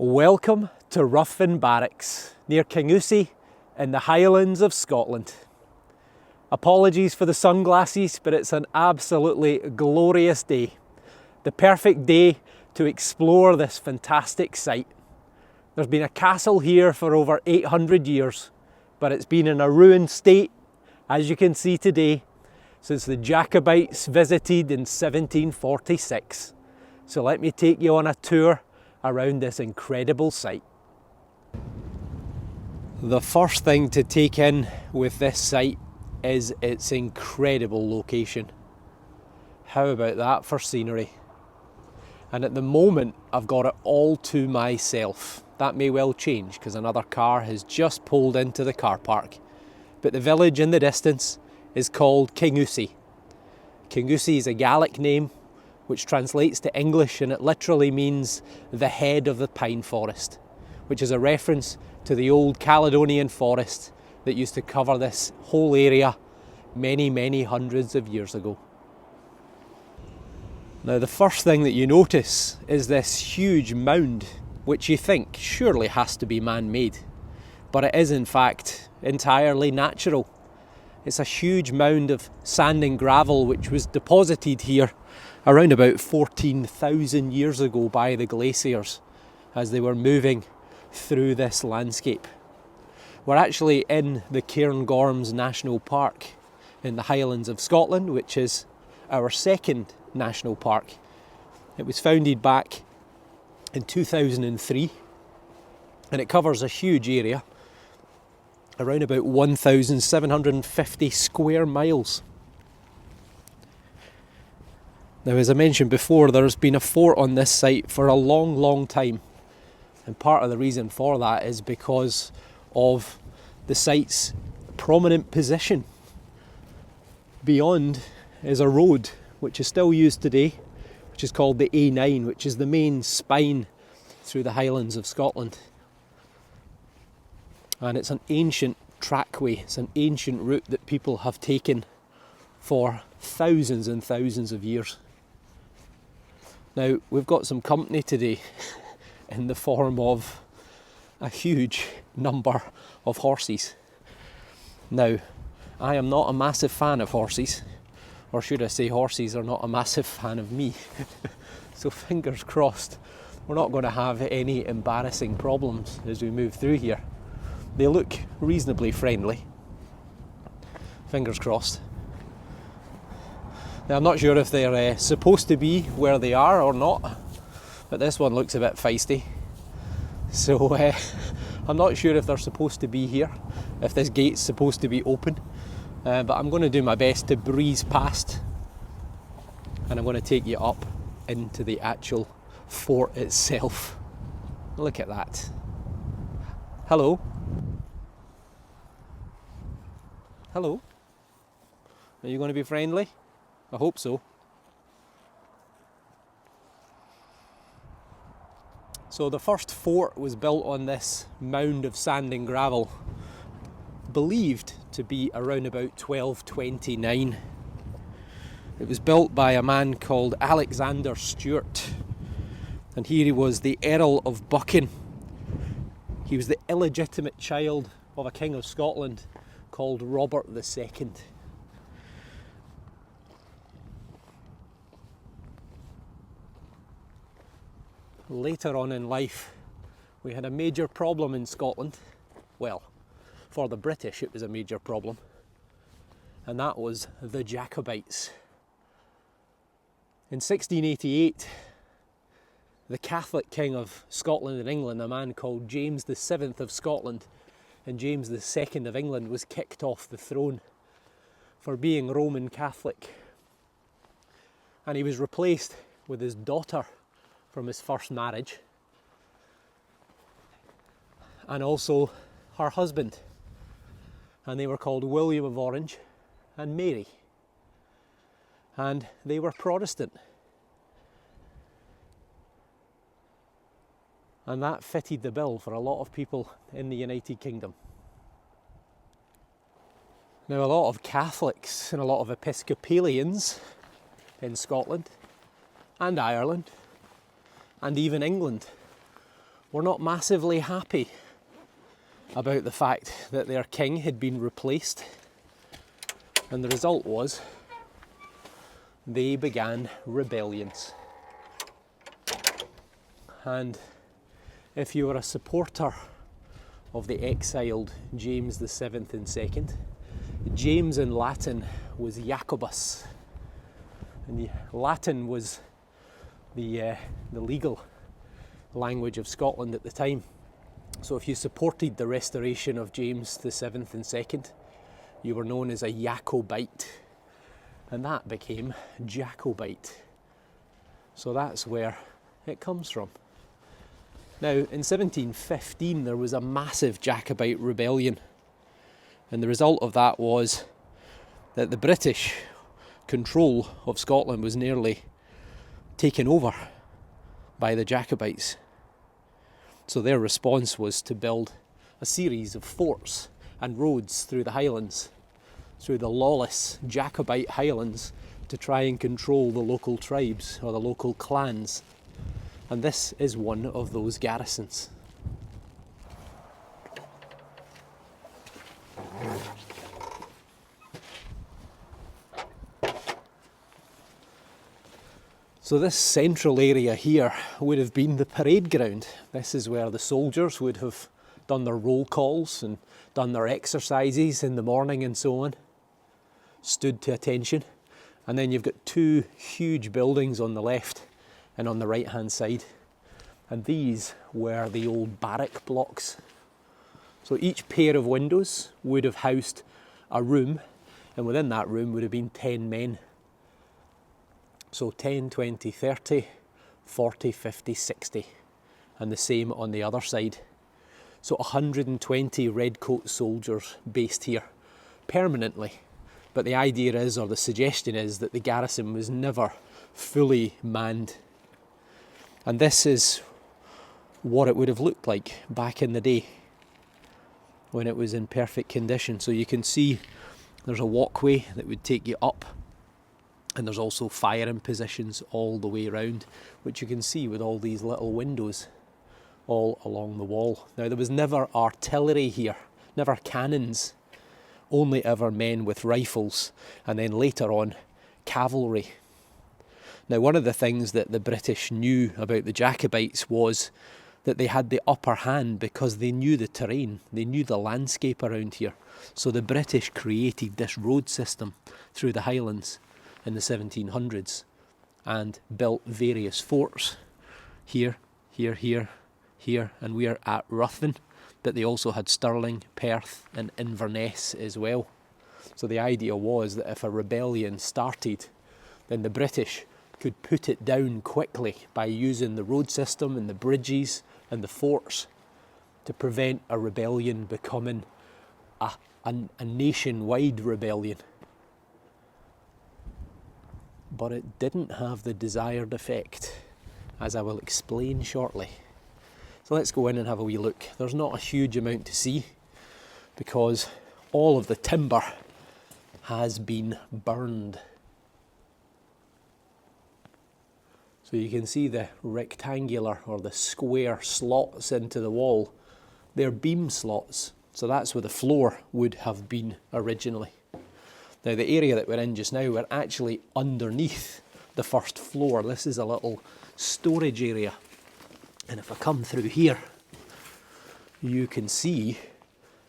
Welcome to Ruthven Barracks, near Kingussie in the Highlands of Scotland. Apologies for the sunglasses, but it's an absolutely glorious day. The perfect day to explore this fantastic site. There's been a castle here for over 800 years, but it's been in a ruined state, as you can see today, since the Jacobites visited in 1746. So let me take you on a tour around this incredible site. The first thing to take in with this site is its incredible location. How about that for scenery? And at the moment I've got it all to myself. That may well change because another car has just pulled into the car park. But the village in the distance is called Kingussie. Kingussie is a Gaelic name which translates to English, and it literally means the head of the pine forest, which is a reference to the old Caledonian forest that used to cover this whole area many hundreds of years ago. Now the first thing that you notice is this huge mound, which you think surely has to be man-made, but it is in fact entirely natural. It's a huge mound of sand and gravel which was deposited here around about 14,000 years ago by the glaciers as they were moving through this landscape. We're actually in the Cairngorms National Park in the Highlands of Scotland, which is our second national park. It was founded back in 2003 and it covers a huge area, around about 1,750 square miles. Now, as I mentioned before, there's been a fort on this site for a long time, and part of the reason for that is because of the site's prominent position. Beyond is a road which is still used today, which is called the A9, which is the main spine through the Highlands of Scotland. And it's an ancient trackway, it's an ancient route that people have taken for thousands and thousands of years. Now, we've got some company today in the form of a huge number of horses. Now, I am not a massive fan of horses, or should I say horses are not a massive fan of me. So fingers crossed, we're not going to have any embarrassing problems as we move through here. They look reasonably friendly. Fingers crossed. Now, I'm not sure if they're supposed to be where they are or not, but this one looks a bit feisty. So I'm not sure if they're supposed to be here, if this gate's supposed to be open, but I'm going to do my best to breeze past, and I'm going to take you up into the actual fort itself. Look at that. Hello. Hello. Are you going to be friendly? I hope so. So the first fort was built on this mound of sand and gravel, believed to be around about 1229. It was built by a man called Alexander Stewart, and here he was the Earl of Buchan. He was the illegitimate child of a king of Scotland called Robert II. Later on in life, we had a major problem in Scotland. Well, for the British it was a major problem, and that was the Jacobites. In 1688, the Catholic King of Scotland and England, a man called James VII of Scotland and James II of England, was kicked off the throne for being Roman Catholic, and he was replaced with his daughter from his first marriage, and also her husband, and they were called William of Orange and Mary, and they were Protestant, and that fitted the bill for a lot of people in the United Kingdom. Now, a lot of Catholics and a lot of Episcopalians in Scotland and Ireland and even England were not massively happy about the fact that their king had been replaced, and the result was they began rebellions. And if you were a supporter of the exiled James the Seventh and Second, James in Latin was Jacobus, and Latin was the legal language of Scotland at the time. So if you supported the restoration of James the Seventh and Second, you were known as a Jacobite, and that became Jacobite. So that's where it comes from. Now, in 1715, there was a massive Jacobite rebellion, and the result of that was that the British control of Scotland was nearly taken over by the Jacobites. So their response was to build a series of forts and roads through the Highlands, through the lawless Jacobite Highlands, to try and control the local tribes or the local clans. And this is one of those garrisons. So this central area here would have been the parade ground. This is where the soldiers would have done their roll calls and done their exercises in the morning and so on, stood to attention. And then you've got two huge buildings on the left and on the right hand side. And these were the old barrack blocks. So each pair of windows would have housed a room, and within that room would have been 10 men. So 10, 20, 30, 40, 50, 60, and the same on the other side. So 120 redcoat soldiers based here permanently. But the idea is, or the suggestion is, that the garrison was never fully manned. And this is what it would have looked like back in the day when it was in perfect condition. So you can see there's a walkway that would take you up, and there's also firing positions all the way around, which you can see with all these little windows all along the wall. Now, there was never artillery here, never cannons, only ever men with rifles, and then later on cavalry. Now, one of the things that the British knew about the Jacobites was that they had the upper hand because they knew the terrain, they knew the landscape around here. So the British created this road system through the Highlands in the 1700s and built various forts here, here, here, here, and we're at Ruthven, but they also had Stirling, Perth and Inverness as well. So the idea was that if a rebellion started, then the British could put it down quickly by using the road system and the bridges and the forts to prevent a rebellion becoming a nationwide rebellion. But it didn't have the desired effect, as I will explain shortly. So let's go in and have a wee look. There's not a huge amount to see because all of the timber has been burned. So you can see the rectangular or the square slots into the wall. They're beam slots, so that's where the floor would have been originally. Now the area that we're in just now, we're actually underneath the first floor. This is a little storage area. And if I come through here, you can see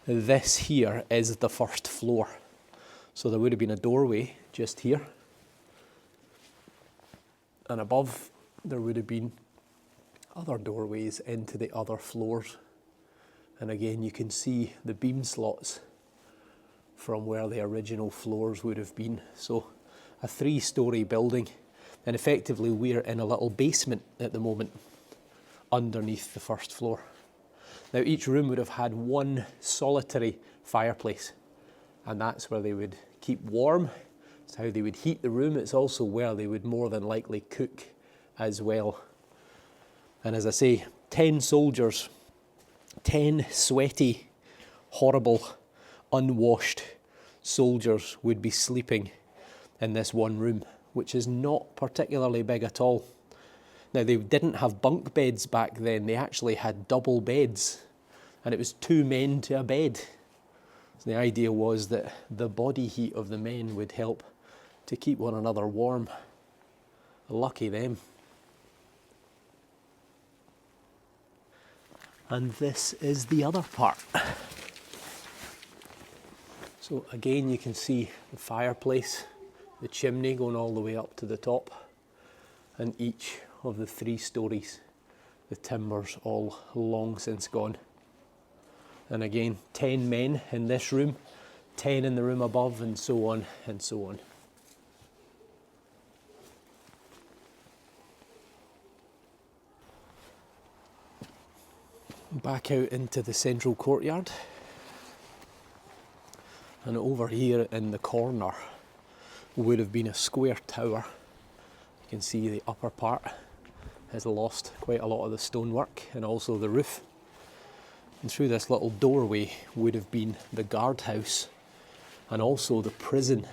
this here is the first floor. So there would have been a doorway just here. And above there would have been other doorways into the other floors. And again, you can see the beam slots from where the original floors would have been. So a 3-storey building, and effectively we're in a little basement at the moment underneath the first floor. Now each room would have had one solitary fireplace, and that's where they would keep warm. It's how they would heat the room. It's also where they would more than likely cook as well. And as I say, 10 soldiers, 10 sweaty, horrible, unwashed soldiers would be sleeping in this one room, which is not particularly big at all. Now, they didn't have bunk beds back then, they actually had double beds, and it was 2 men to a bed. So the idea was that the body heat of the men would help to keep one another warm. Lucky them. And this is the other part. So again, you can see the fireplace, the chimney going all the way up to the top, and each of the 3 stories, the timber's all long since gone. And again, 10 men in this room, 10 in the room above, and so on and so on. Back out into the central courtyard, and over here in the corner would have been a square tower. You can see the upper part has lost quite a lot of the stonework and also the roof. And through this little doorway would have been the guardhouse and also the prison.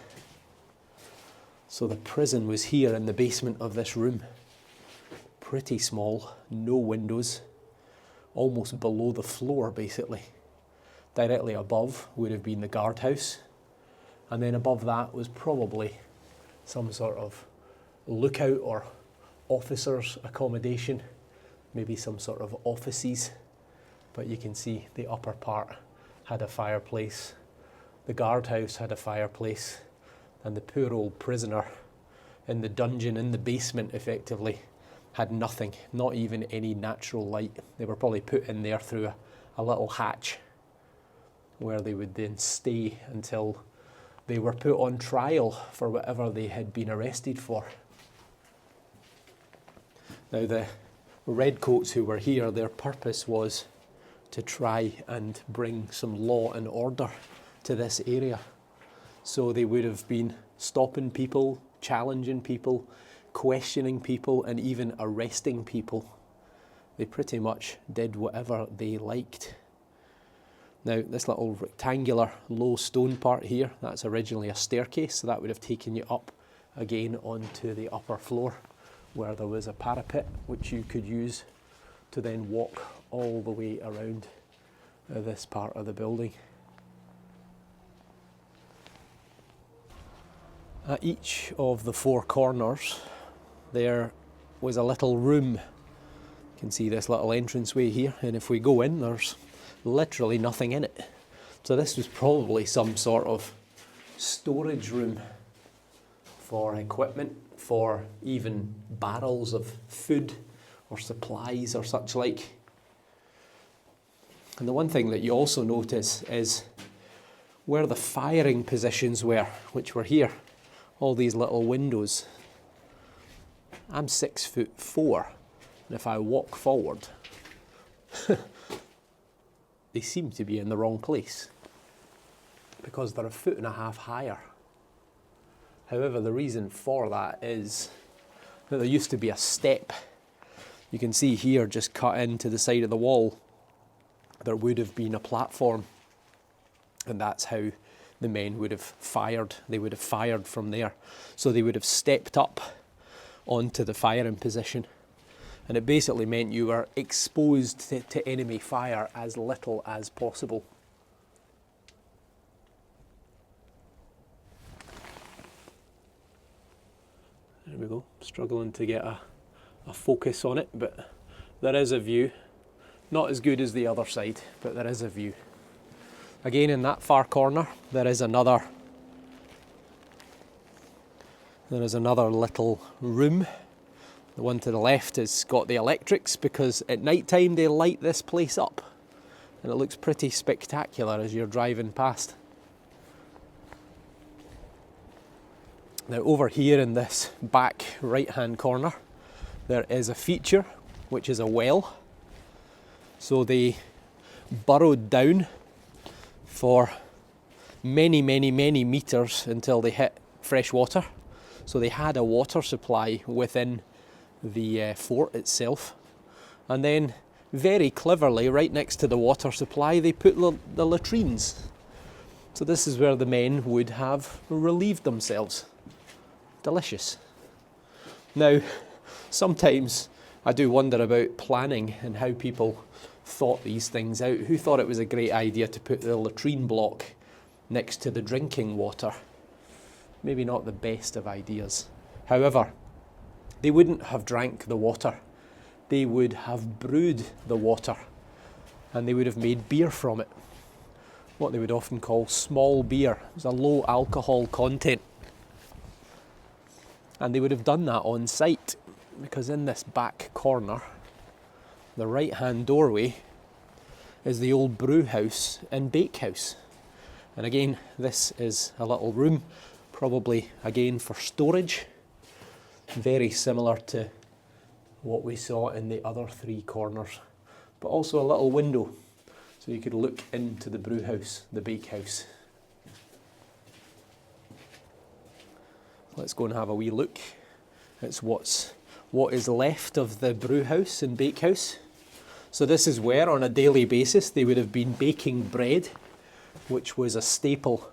So the prison was here in the basement of this room. Pretty small, no windows, almost below the floor basically. Directly above would have been the guardhouse, and then above that was probably some sort of lookout or officers' accommodation, maybe some sort of offices. But you can see the upper part had a fireplace, the guardhouse had a fireplace, and the poor old prisoner in the dungeon in the basement effectively had nothing, not even any natural light. They were probably put in there through a little hatch where they would then stay until they were put on trial for whatever they had been arrested for. Now the redcoats who were here, their purpose was to try and bring some law and order to this area. So they would have been stopping people, challenging people, questioning people, and even arresting people. They pretty much did whatever they liked. Now, this little rectangular low stone part here, that's originally a staircase, so that would have taken you up again onto the upper floor where there was a parapet which you could use to then walk all the way around this part of the building. At each of the 4 corners there was a little room. You can see this little entranceway here, and if we go in, there's literally nothing in it. So this was probably some sort of storage room for equipment, for even barrels of food or supplies or such like. And the one thing that you also notice is where the firing positions were, which were here, all these little windows. I'm 6'4", and if I walk forward, they seem to be in the wrong place because they're 1.5 feet higher. However, the reason for that is that there used to be a step. You can see here, just cut into the side of the wall, there would have been a platform, and that's how the men would have fired. They would have fired from there. So they would have stepped up onto the firing position, and it basically meant you were exposed to enemy fire as little as possible. There we go, struggling to get a focus on it, but there is a view. Not as good as the other side, but there is a view. Again, in that far corner, there is another little room. The one to the left has got the electrics because at night time they light this place up, and it looks pretty spectacular as you're driving past. Now over here in this back right hand corner there is a feature which is a well. So they burrowed down for many meters until they hit fresh water. So they had a water supply within the fort itself, and then very cleverly right next to the water supply they put the latrines. So this is where the men would have relieved themselves. Delicious. Now sometimes I do wonder about planning and how people thought these things out. Who thought it was a great idea to put the latrine block next to the drinking water? Maybe not the best of ideas. However, they wouldn't have drank the water. They would have brewed the water, and they would have made beer from it. What they would often call small beer. It was a low alcohol content. And they would have done that on site, because in this back corner, the right hand doorway, is the old brew house and bakehouse. And again, this is a little room, probably again for storage, very similar to what we saw in the other three corners, but also a little window so you could look into the brew house, the bakehouse. Let's go and have a wee look. It's what is left of the brew house and bakehouse. So this is where on a daily basis they would have been baking bread, which was a staple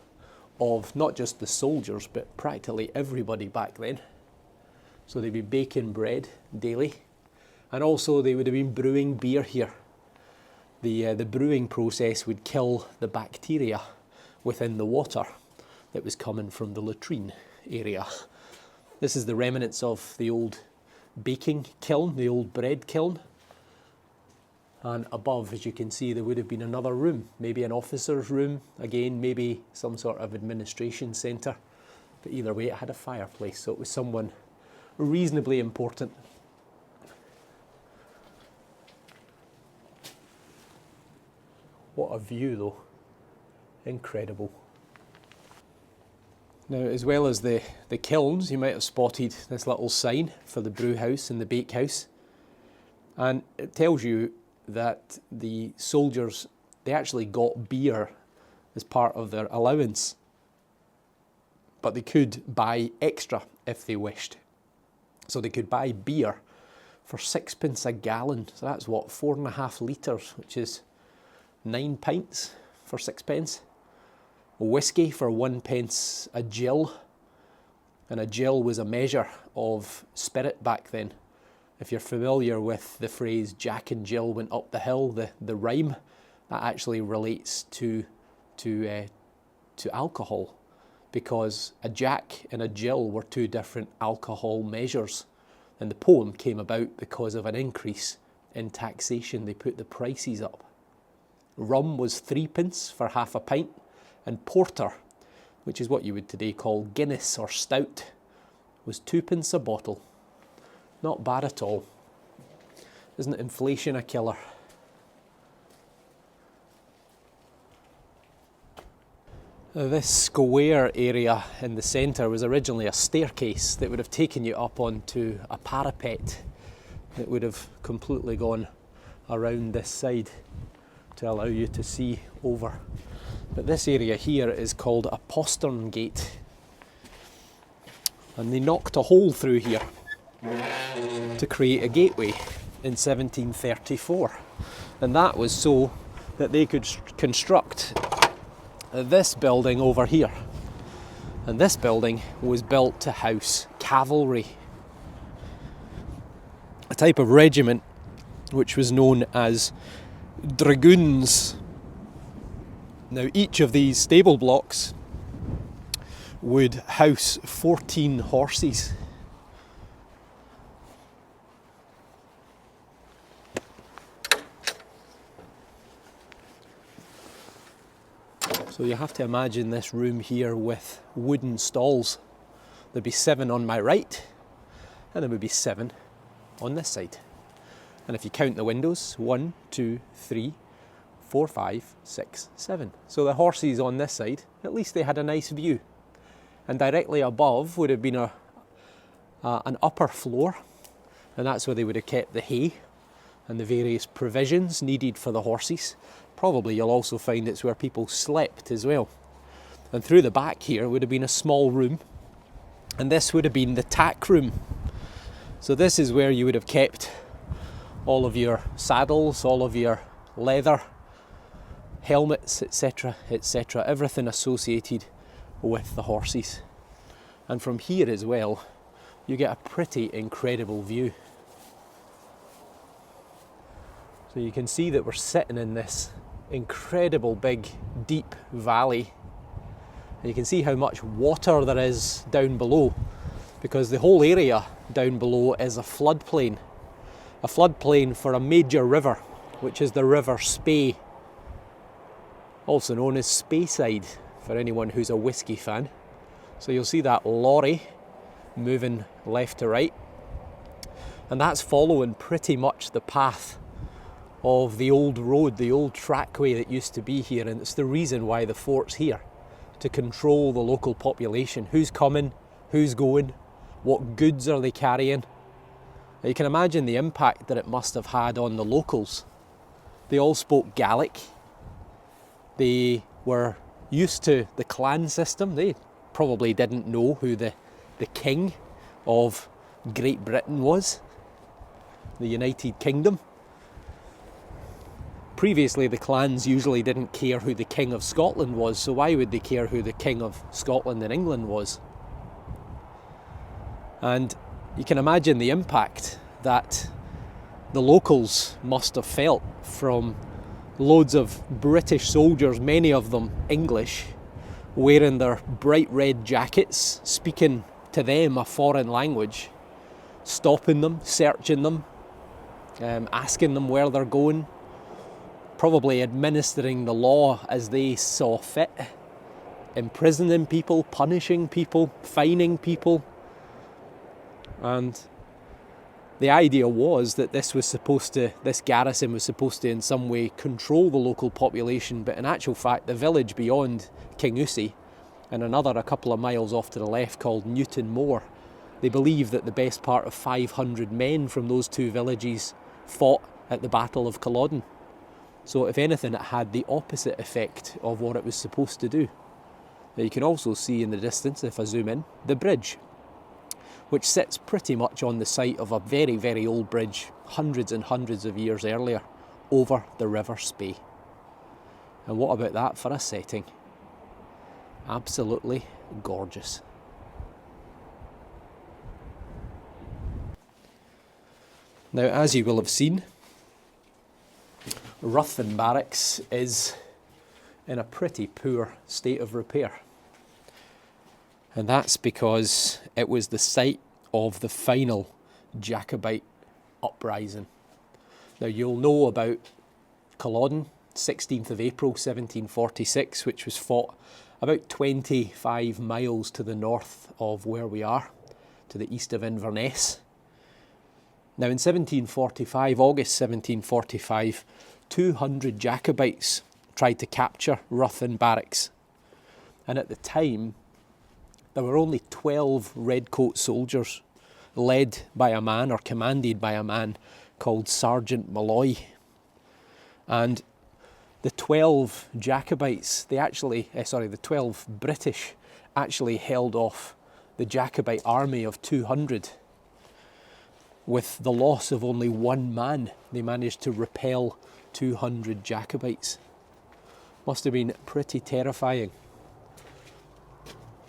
of not just the soldiers but practically everybody back then. So they'd be baking bread daily, and also they would have been brewing beer here. The brewing process would kill the bacteria within the water that was coming from the latrine area. This is the remnants of the old baking kiln, the old bread kiln. And above, as you can see, there would have been another room, maybe an officer's room, again, maybe some sort of administration centre. But either way, it had a fireplace, so it was someone reasonably important. What a view though, incredible. Now, as well as the kilns, you might have spotted this little sign for the brew house and the bakehouse. And it tells you that the soldiers, they actually got beer as part of their allowance, but they could buy extra if they wished. So they could buy beer for 6p a gallon. So that's what, 4.5 litres, which is 9 pints for 6p. Whiskey for 1p a gill. And a gill was a measure of spirit back then. If you're familiar with the phrase Jack and Jill went up the hill, the rhyme, that actually relates to alcohol, because a Jack and a Jill were two different alcohol measures, and the poem came about because of an increase in taxation. They put the prices up. Rum was 3p for half a pint, and porter, which is what you would today call Guinness or stout, was 2p a bottle. Not bad at all. Isn't inflation a killer? This square area in the centre was originally a staircase that would have taken you up onto a parapet that would have completely gone around this side to allow you to see over. But this area here is called a postern gate, and they knocked a hole through here to create a gateway in 1734, and that was so that they could construct this building over here. And this building was built to house cavalry, a type of regiment which was known as dragoons. Now, each of these stable blocks would house 14 horses. So you have to imagine this room here with wooden stalls. There'd be 7 on my right, and there would be 7 on this side. And if you count the windows, 1, 2, 3, 4, 5, 6, 7. So the horses on this side, at least they had a nice view. And directly above would have been an upper floor, and that's where they would have kept the hay and the various provisions needed for the horses. Probably you'll also find it's where people slept as well. And through the back here would have been a small room, and this would have been the tack room. So this is where you would have kept all of your saddles, all of your leather, helmets, etc., etc., everything associated with the horses. And from here as well, you get a pretty incredible view. So you can see that we're sitting in this incredible big deep valley. And you can see how much water there is down below, because the whole area down below is a floodplain for a major river, which is the River Spey, also known as Speyside for anyone who's a whisky fan. So you'll see that lorry moving left to right, and that's following pretty much the path of the old road, the old trackway that used to be here, and it's the reason why the fort's here, to control the local population. Who's coming, who's going, what goods are they carrying. Now you can imagine the impact that it must have had on the locals. They all spoke Gaelic, they were used to the clan system, they probably didn't know who the king of Great Britain was, the United Kingdom. Previously, the clans usually didn't care who the King of Scotland was, so why would they care who the King of Scotland in England was? And you can imagine the impact that the locals must have felt from loads of British soldiers, many of them English, wearing their bright red jackets, speaking to them a foreign language, stopping them, searching them, asking them where they're going, probably administering the law as they saw fit, imprisoning people, punishing people, fining people. And the idea was that this garrison was supposed to in some way control the local population, but in actual fact the village beyond Kingussie and a couple of miles off to the left called Newton Moor, they believe that the best part of 500 men from those two villages fought at the Battle of Culloden. So if anything, it had the opposite effect of what it was supposed to do. Now you can also see in the distance, if I zoom in, the bridge, which sits pretty much on the site of a very, very old bridge, hundreds and hundreds of years earlier, over the River Spey. And what about that for a setting? Absolutely gorgeous. Now, as you will have seen, Ruthven Barracks is in a pretty poor state of repair. And that's because it was the site of the final Jacobite uprising. Now you'll know about Culloden, 16th of April 1746, which was fought about 25 miles to the north of where we are, to the east of Inverness. Now in 1745, August 1745, 200 Jacobites tried to capture Ruthven Barracks. And at the time, there were only 12 redcoat soldiers led by a man or commanded by a man called Sergeant Malloy. And the 12 Jacobites, the 12 British actually held off the Jacobite army of 200. With the loss of only one man, they managed to repel 200 Jacobites. Must have been pretty terrifying.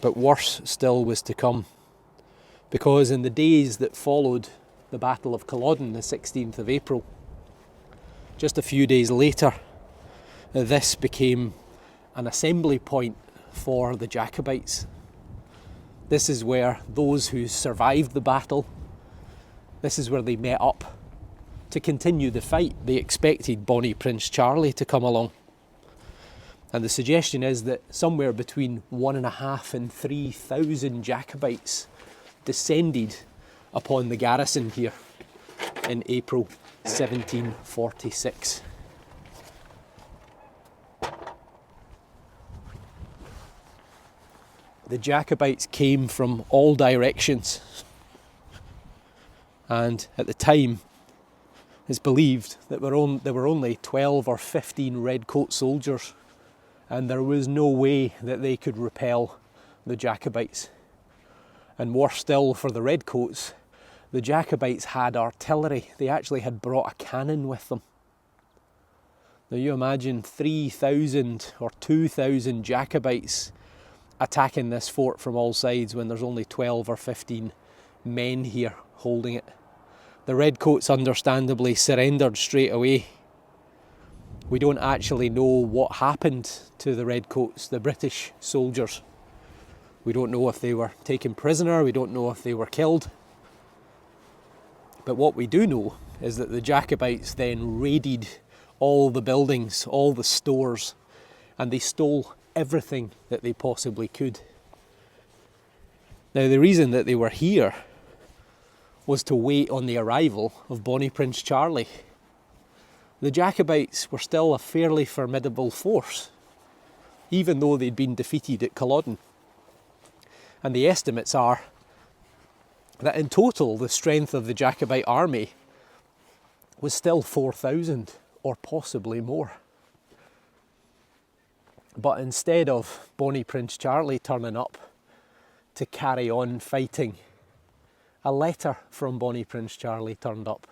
But worse still was to come, because in the days that followed the Battle of Culloden, the 16th of April, just a few days later, this became an assembly point for the Jacobites. This is where those who survived the battle, this is where they met up to continue the fight. They expected Bonnie Prince Charlie to come along. And the suggestion is that somewhere between 1,500 and 3,000 Jacobites descended upon the garrison here in April 1746. The Jacobites came from all directions, and at the time it's believed that there were only 12 or 15 redcoat soldiers, and there was no way that they could repel the Jacobites. And worse still for the redcoats, the Jacobites had artillery. They actually had brought a cannon with them. Now you imagine 3,000 or 2,000 Jacobites attacking this fort from all sides when there's only 12 or 15 men here holding it. The redcoats understandably surrendered straight away, We don't actually know what happened to the redcoats, the British soldiers. We don't know if they were taken prisoner, we don't know if they were killed. But what we do know is that the Jacobites then raided all the buildings, all the stores, and they stole everything that they possibly could. Now, the reason that they were here was to wait on the arrival of Bonnie Prince Charlie. The Jacobites were still a fairly formidable force, even though they'd been defeated at Culloden. And the estimates are that in total the strength of the Jacobite army was still 4,000 or possibly more. But instead of Bonnie Prince Charlie turning up to carry on fighting, a letter from Bonnie Prince Charlie turned up.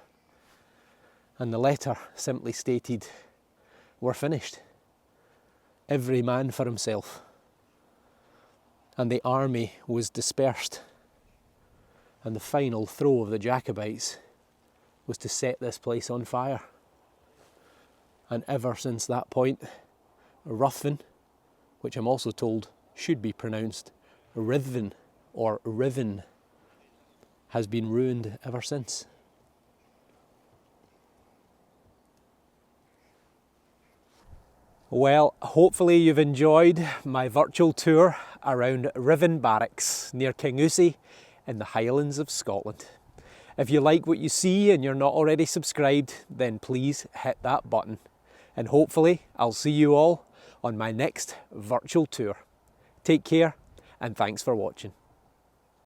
And the letter simply stated, "We're finished. Every man for himself." And the army was dispersed. And the final throw of the Jacobites was to set this place on fire. And ever since that point, Ruthven, which I'm also told should be pronounced Ruthven or Riven, has been ruined ever since. Well, hopefully you've enjoyed my virtual tour around Ruthven Barracks near Kingussie in the Highlands of Scotland. If you like what you see and you're not already subscribed, then please hit that button. And hopefully I'll see you all on my next virtual tour. Take care and thanks for watching.